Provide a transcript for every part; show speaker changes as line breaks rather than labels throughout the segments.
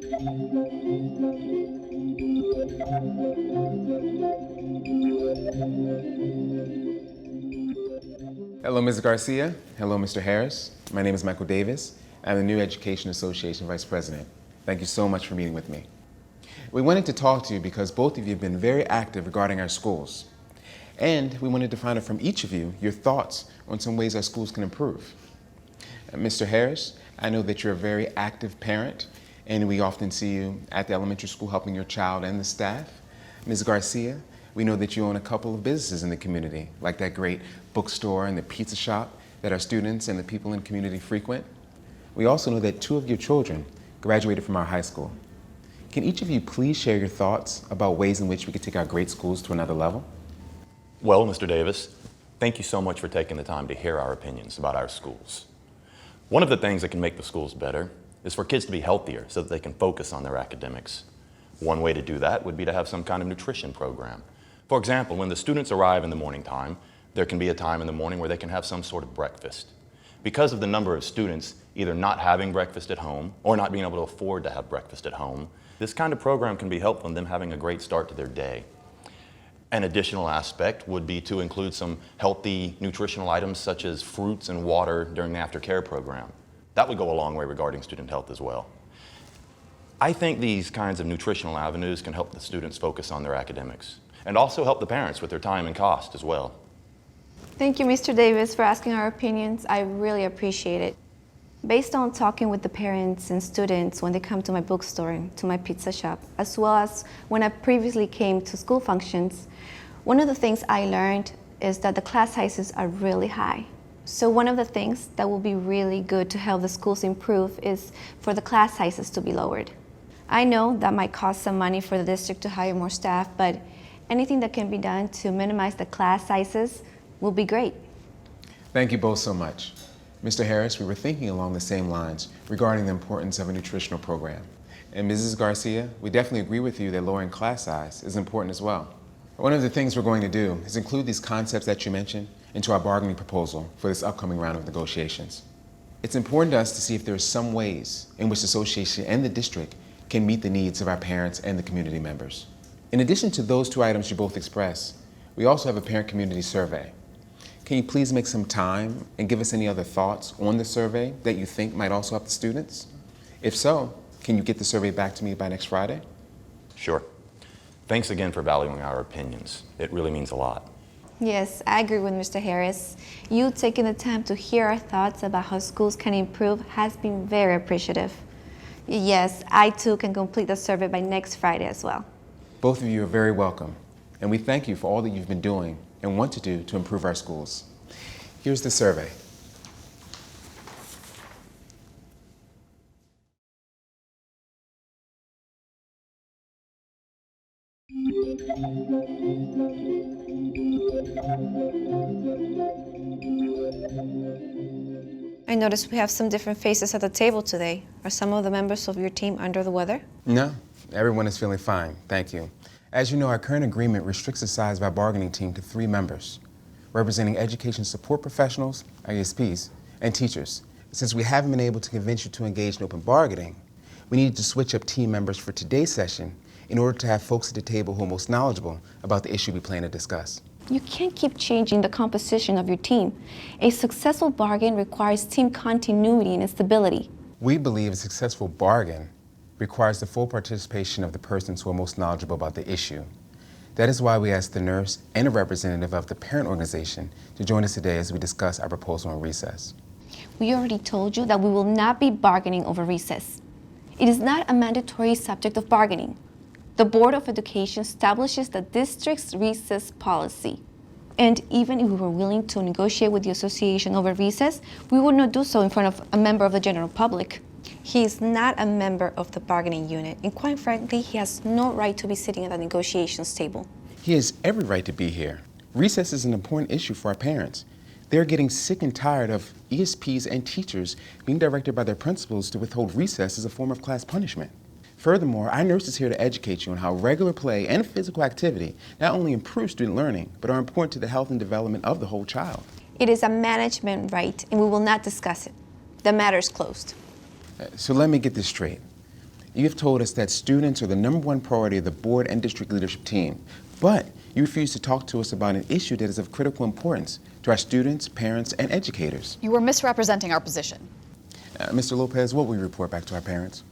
Hello, Ms. Garcia. Hello, Mr. Harris. My name is Michael Davis. I'm the New Education Association Vice President. Thank you so much for meeting with me. We wanted to talk to you because both of you have been very active regarding our schools. And we wanted to find out from each of you your thoughts on some ways our schools can improve. Mr. Harris, I know that you're a very active parent, and we often see you at the elementary school helping your child and the staff. Ms. Garcia, we know that you own a couple of businesses in the community, like that great bookstore and the pizza shop that our students and the people in the community frequent. We also know that 2 of your children graduated from our high school. Can each of you please share your thoughts about ways in which we could take our great schools to another level?
Well, Mr. Davis, thank you so much for taking the time to hear our opinions about our schools. One of the things that can make the schools better is for kids to be healthier so that they can focus on their academics. One way to do that would be to have some kind of nutrition program. For example, when the students arrive in the morning time, there can be a time in the morning where they can have some sort of breakfast. Because of the number of students either not having breakfast at home or not being able to afford to have breakfast at home, this kind of program can be helpful in them having a great start to their day. An additional aspect would be to include some healthy nutritional items such as fruits and water during the aftercare program. That would go a long way regarding student health as well. I think these kinds of nutritional avenues can help the students focus on their academics and also help the parents with their time and cost as well.
Thank you, Mr. Davis, for asking our opinions. I really appreciate it. Based on talking with the parents and students when they come to my bookstore and to my pizza shop, as well as when I previously came to school functions, one of the things I learned is that the class sizes are really high. So one of the things that will be really good to help the schools improve is for the class sizes to be lowered. I know that might cost some money for the district to hire more staff, but anything that can be done to minimize the class sizes will be great.
Thank you both so much. Mr. Harris, we were thinking along the same lines regarding the importance of a nutritional program. And Mrs. Garcia, we definitely agree with you that lowering class size is important as well. One of the things we're going to do is include these concepts that you mentioned into our bargaining proposal for this upcoming round of negotiations. It's important to us to see if there are some ways in which the association and the district can meet the needs of our parents and the community members. In addition to those 2 items you both expressed, we also have a parent community survey. Can you please make some time and give us any other thoughts on the survey that you think might also help the students? If so, can you get the survey back to me by next Friday?
Sure. Thanks again for valuing our opinions. It really means a lot.
Yes, I agree with Mr. Harris. You taking the time to hear our thoughts about how schools can improve has been very appreciative. Yes, I too can complete the survey by next Friday as well.
Both of you are very welcome, and we thank you for all that you've been doing and want to do to improve our schools. Here's the survey.
I noticed we have some different faces at the table today. Are some of the members of your team under the weather?
No, everyone is feeling fine, thank you. As you know, our current agreement restricts the size of our bargaining team to 3 members, representing education support professionals, ISPs, and teachers. Since we haven't been able to convince you to engage in open bargaining, we needed to switch up team members for today's session in order to have folks at the table who are most knowledgeable about the issue we plan to discuss.
You can't keep changing the composition of your team. A successful bargain requires team continuity and stability.
We believe a successful bargain requires the full participation of the persons who are most knowledgeable about the issue. That is why we asked the nurse and a representative of the parent organization to join us today as we discuss our proposal on recess.
We already told you that we will not be bargaining over recess. It is not a mandatory subject of bargaining. The Board of Education establishes the district's recess policy. And even if we were willing to negotiate with the association over recess, we would not do so in front of a member of the general public. He is not a member of the bargaining unit, and quite frankly, he has no right to be sitting at the negotiations table.
He has every right to be here. Recess is an important issue for our parents. They're getting sick and tired of ESPs and teachers being directed by their principals to withhold recess as a form of class punishment. Furthermore, our nurse is here to educate you on how regular play and physical activity not only improve student learning, but are important to the health and development of the whole child.
It is a management right, and we will not discuss it. The matter is closed.
So let me get this straight. You have told us that students are the #1 priority of the board and district leadership team, but you refuse to talk to us about an issue that is of critical importance to our students, parents, and educators.
You were misrepresenting our position.
Mr. Lopez, what will you report back to our parents?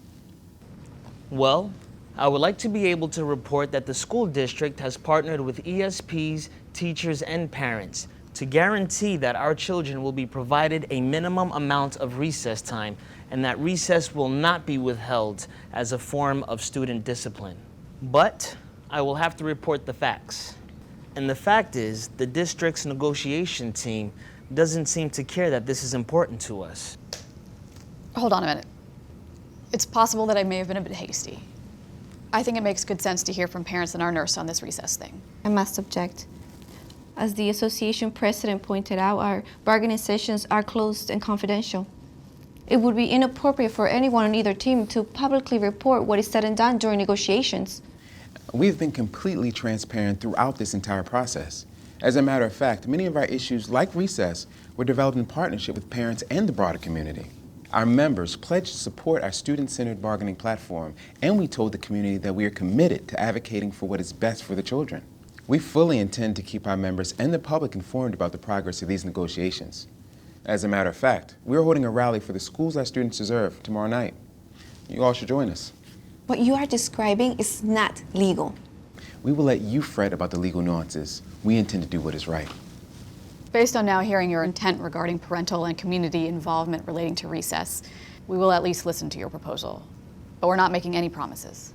Well, I would like to be able to report that the school district has partnered with ESPs, teachers, and parents to guarantee that our children will be provided a minimum amount of recess time and that recess will not be withheld as a form of student discipline. But I will have to report the facts. And the fact is, the district's negotiation team doesn't seem to care that this is important to us.
Hold on a minute. It's possible that I may have been a bit hasty. I think it makes good sense to hear from parents and our nurse on this recess thing.
I must object. As the association president pointed out, our bargaining sessions are closed and confidential. It would be inappropriate for anyone on either team to publicly report what is said and done during negotiations.
We've been completely transparent throughout this entire process. As a matter of fact, many of our issues, like recess, were developed in partnership with parents and the broader community. Our members pledged to support our student-centered bargaining platform, and we told the community that we are committed to advocating for what is best for the children. We fully intend to keep our members and the public informed about the progress of these negotiations. As a matter of fact, we are holding a rally for the schools our students deserve tomorrow night. You all should join us.
What you are describing is not legal.
We will let you fret about the legal nuances. We intend to do what is right.
Based on now hearing your intent regarding parental and community involvement relating to recess, we will at least listen to your proposal. But we're not making any promises.